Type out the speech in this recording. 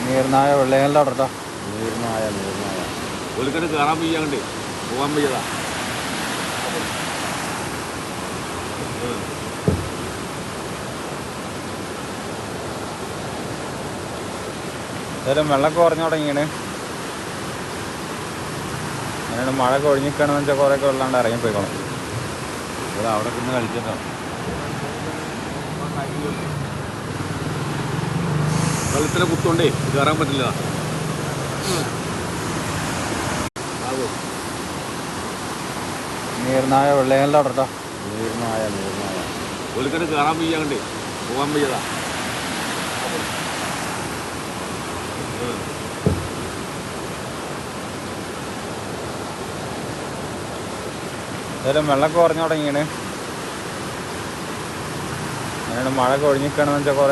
നീർനായ വെള്ളയങ്ങളുടെ അവിടെ കേട്ടോ. നീർനായ ഒലിക്കട്ട് കയറാൻ വയ്യാണ്ട് പോകാൻ വയ്യതാ. ഏതായാലും വെള്ളമൊക്കെ കുറഞ്ഞു തുടങ്ങിയാണ്. അങ്ങനെയാണ് മഴ കൊഴിഞ്ഞിക്കണമെന്ന് വെച്ചാൽ കുറേയൊക്കെ വെള്ളാണ്ട് ഇറങ്ങിപ്പോയിക്കണം. ഇവിടെ അവിടെ നിന്ന് കളിച്ചിട്ടോ. വെള്ളത്തിനെ കുത്തോണ്ടേ കയറാൻ പറ്റില്ല. നീർനായ വെള്ളയങ്ങളുടെ അവിടെ കേട്ടോ. നീർനായ ഒലിക്കട്ട് കയറാൻ വയ്യാണ്ട് പോകാൻ വയ്യതാ. ഏതായാലും വെള്ളമൊക്കെ കുറഞ്ഞു തുടങ്ങിയാണ്. അങ്ങനെയാണ് മഴ കൊഴിഞ്ഞിക്കണമെന്ന് വെച്ചാൽ കുറേ